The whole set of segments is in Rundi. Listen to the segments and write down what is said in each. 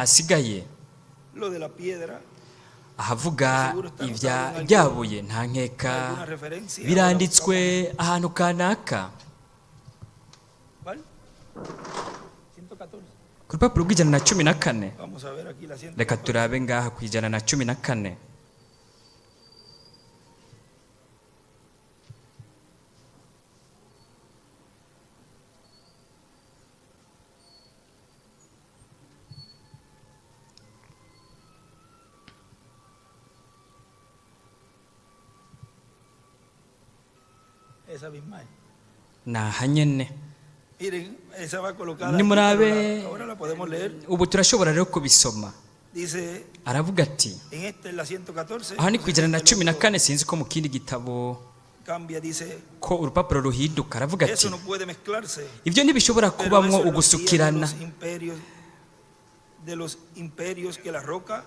asigaye lo de la piedra, ahavuga ibyabuye nta nkeka biranditswe ahantu kanaka ¿vale? 114. ku rupapuro rw'ijana na cumi na kane. Vamos a ver aquí la 114. Reka turabe ngaha ku ijana na cumi na kane. Esa misma es. Naha nyene Miren, esa va colocada aquí, nimurabe pero ahora la podemos leer. ubu turashobora rero kubisoma. Dice, Aravuga ati en esta es la 114. aha ni ku ijana na cumi na kane, sinzi ko mu kindi gitabo Cambia, dice, ko urupapuro ruhinduka. Aravuga ati eso no puede mezclarse. ibyo ntibishobora Pero kubamwo eso es la ugusukirana. de los imperios que la roca,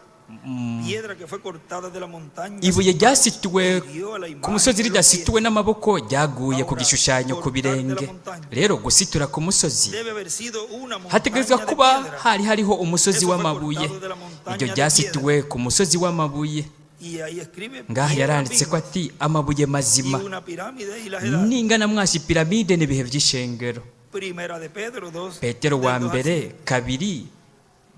piedra que fue cortada de la montaña, Ibuye ryasituwe dio a la ku imagen musozi de los ridasituwe pies. n'amaboko ryaguye ku gishushanyo ku birenge. Rero gusitura ku musozi Debe haber sido una hategerezwa montaña de kuba piedra. hari hariho umusozi Eso fue w'amabuye. cortado de la montaña Iryo de ryasituwe ku musozi w'amabuye. Y ahí escribe Ngaha piedra yaranditse ko viva ati amabuye y mazima una pirámide y las edades. ningana mwasi piramide n'ibihe by'ishengero. Primera de Pedro 2. Petero wa del 2 al mbere 5.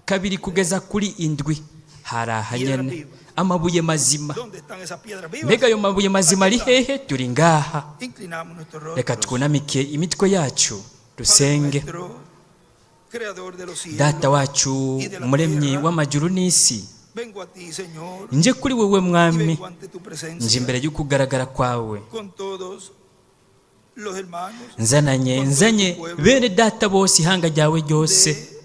kabiri kugeza kuri indwi hari aha nyene viva. amabuye mazima. ¿Dónde están esas piedras vivas? Mbega ayo mabuye mazima ari hehe? Turi ngaha. Inclinamos nuestros Reka rostros. twunamike imitwe yacu dusenge. Nuestro creador de los cielos. Data wacu umuremyi w'amajuru n'isi, Vengo a ti, Señor, nje kuri wewe y mwami, vengo ante tu nje presencia imbere y'ukugaragara kwawe, con todos los hermanos nzanye bene data bose ihanga ryawe ryose, de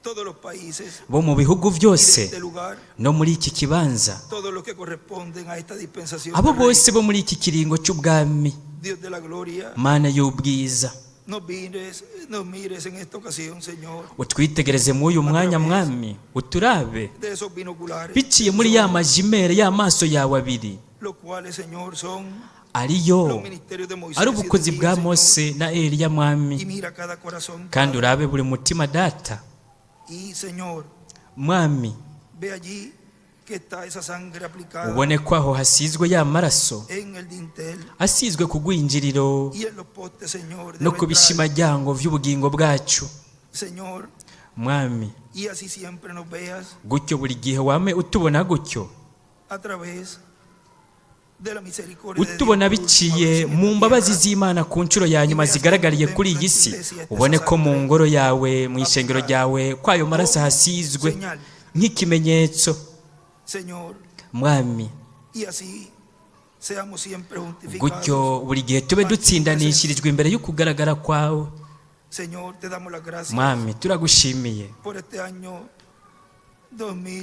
todos los países bo mu bihugu y de byose este lugar, no muri iki kibanza, todos los que corresponden a esta dispensación. abo del reino. bose bo muri iki kiringo cy'ubwami. Dios de la gloria, Mana y'ubwiza, nos mires en esta ocasión, Señor, utwitegereze muri uyu mwanya mwami, uturabe de esos binoculares, biciye muri ya majimere y'amaso yawe abiri, los cuales, Señor, son ariyo los ministerios de Moisés ari y de ubukozi ti, bwa Señor. Mose na Eliya Y mwami, mira cada corazón, kandi Padre. urabe buri mutima data Y, Señor, mwami, ve allí que está esa sangre aplicada ubone ko aho hasizwe ya maraso en el dintel asizwe ku rwinjiriro y en los postes, Señor, de no la ku entrada. bishimaryango vy'ubugingo bwacu Señor, mwami, y así siempre nos veas gutyo buri gihe wame utubona gutyo, a través de la misericordia de utubona Dios por última biciye vez en mu esta mbabazi tierra. z'Imana ku nshuro ya nyuma zigaragariye kuri iyi si. Ubone ko mu ngoro yawe, mu ishengero ryawe, kwayo maraso hasizwe Señal, nk'ikimenyetso Señor, mwami, y así seamos siempre justificados. gutyo buri gihe tube dutsindanishirijwe imbere y'ukugaragara kwawe. Señor, te damos las gracias Mwami, turagushimiye por este año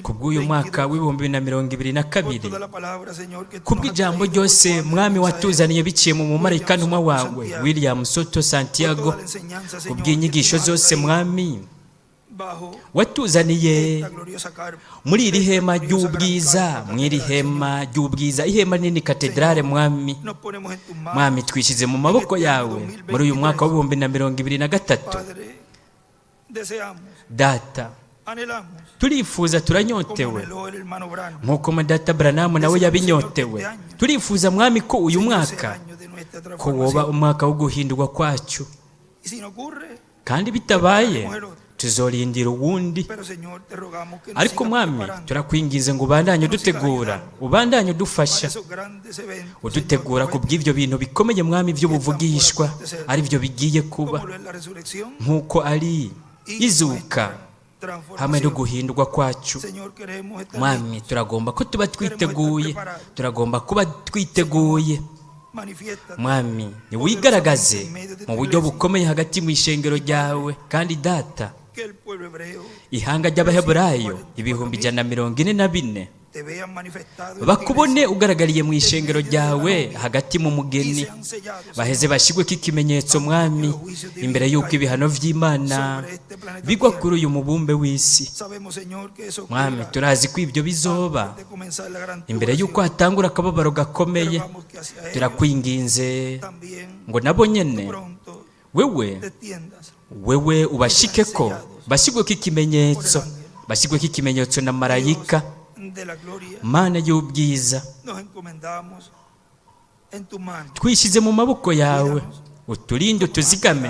kubw'uyu mwaka 2022, por w'ibihumbi 2022, toda la palabra, Señor, que tú nos has kubw'ijambo traído ryose por tu mwami mensaje, watuzaniye biciye mu mumarayika ntumwa wawe Santiago, William Soto por Santiago, toda la enseñanza, Señor, kubw'inyigisho que tú nos has zose traído mwami bajo watuzaniye esta gloriosa carpa, muri iri esta hema gloriosa gran ry'ubwiza, carpa, mw'iri Señor. hema ry'ubwiza, ihema nini katedrale mwami. Nos ponemos en tus manos, Mwami, twishyize mu maboko yawe muri uyu mwaka w'2023. Padre, deseamos, Data, anhelamos, turifuza, como turanyotewe anheló el hermano Branham, nk'uko Data Branham nawe yabinyotewe. Turifuza mwami ko uyu Señor, ese mwaka año de nuestra ko woba transformación. umwaka wo guhindurwa kwacu, Y si no ocurre, kandi bitabaye tuzorindira uwundi. pero Señor, te rogamos que nos Ariko sigas mwami, preparando turakwingize ngo ubandanye udutegura, ubandanye para udufasha, esos grandes eventos, udutegura Señor, ku bw'ibyo bintu bikomeye mwami by'ubuvugishwa, ari byo bigiye kuba, como lo es la resurrección nk'uko ari y izuka nuestra hamwe no transformación. guhindurwa kwacu. Señor, queremos estar Mwami, turagomba ko tuba twiteguye, turagomba kuba twiteguye. manifiéstate Mwami, niwigaragaze mu buryo bukomeye hagati mu ishengero ryawe. Kandi Data, que el pueblo hebreo ihanga ry'Abaheburayo 144 te vean manifestado en tu bakubone iglesia, ugaragariye mu ishengero ryawe hagati mu y mugeni, sean sellados baheze bashyirweko ikimenyetso mwami, imbere y'uko ibihano vy'Imana bigwa kuri uyu mubumbe w'isi. Sabemos, Señor, que eso Mwami, ocurra turazi ko ibyo bizoba antes de comenzar la gran imbere y'uko tribulación. hatangura akababaro gakomeye. Rogamos que hacia ellos Turakwinginze también ngo nabo nyene pronto wewe te tiendas ubashikeko bashyirweko ikimenyetso, basigweko ikimenyetso na marayika. de la gloria, Mana y'ubwiza, nos encomendamos en tu mano. twishyize mu maboko yawe, uturinde utuzigame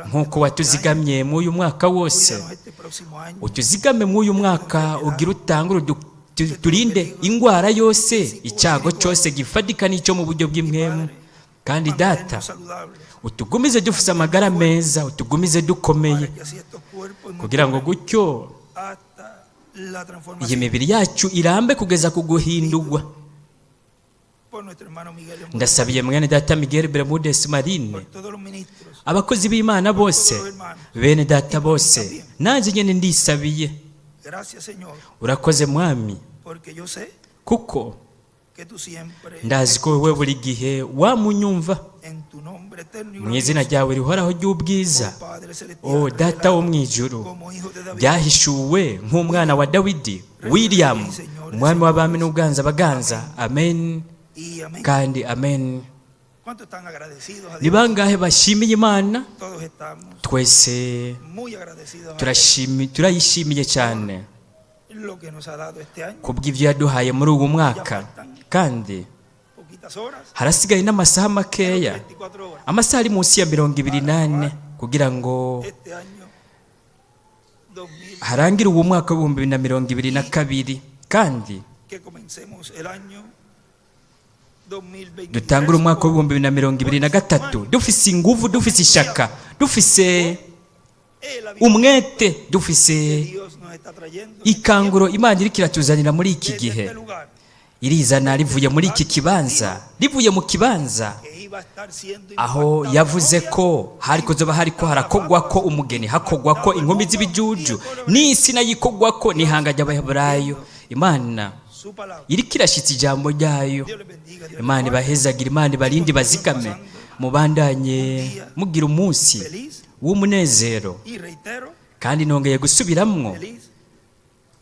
nk'uko watuzigamye muri uyu mwaka wose. Cuídanos este próximo año. Utuzigame muri uyu mwaka, ugira utangure turinde indwara yose, icyago cyose gifatika n'icyo mu buryo bw'imwemu. Kandi data, Manténnos saludables, utugumize dufite amagara meza, utugumize dukomeye, para que así estos cuerpos no kugira ngo duren gutyo hasta la iyi transformación. mibiri yacu irambe kugeza ku guhindurwa. Por nuestro hermano Miguel Bermúdez, Ndasabiye mwene data Miguel Bermúdez Marine, por todos los ministros, abakozi b'Imana bose, bene data bose, nanjye nyine ndisabiye. gracias Señor, Urakoze mwami, porque yo sé kuko que tú siempre ndazi ko wowe buri gihe wamunyumva. en tu nombre eterno y Mu izina glorioso, ryawe rihoraho ry'ubwiza, Padre celestial, o data wo mu ijuru, como hijo de David, byahishuwe nk'umwana wa Dawidi, William, umwami w'abami n'uganza baganza. Amen y amén. kandi amen. ¿Cuántos están agradecidos a Ni Dios? bangahe bashimiye Imana? Todos estamos Twese muy agradecidos a Él, turayishimiye cyane lo que nos ha dado este año. kubw'ibyo yaduhaye muri uwo mwaka. Kandi Poquitas horas, harasigaye n'amasaha makeya, 24 horas. amasaha ari munsi ya 28 kugira ngo Este año 2000, harangire uwo mwaka w'ibihumbi 2022, kandi que comencemos el año 2023 dutangure umwaka w'ibihumbi 2023 dufise inguvu, dufise ishaka, dufise el avión umwete, que dufise Dios nos está trayendo ikanguro Imana iriko iratuzanira muri iki desde gihe. este lugar, Irizana rivuye muri iki kibanza, rivuye mu kibanza que iba a estar siendo aho impactado yavuze ko hari kuzoba hariko harakogwa ko umugeni, hakogwa ko inkumi z'ibijuju, n'isi nayo ikogwa ko n'ihanga ry'Abaheburayo. Imana su palabra. iriko irashitsa ijambo ryayo. Dios les bendiga, Dios les Imana guarde. ibahezagire, Imana ibarinde bazigame, mubandanye mugira umunsi Feliz w'umunezero. y reitero, Kandi nongeye gusubiramwo, feliz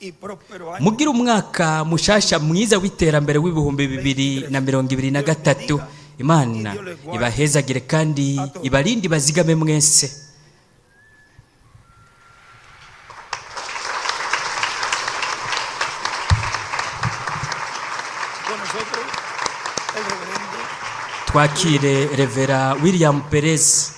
y próspero año. mugira umwaka mushasha mwiza w'iterambere w'ibihumbi 2023. Imana ibahezagire kandi ibarinde bazigame mwese. Con nosotros, el reverendo Twakire Revera William Perez.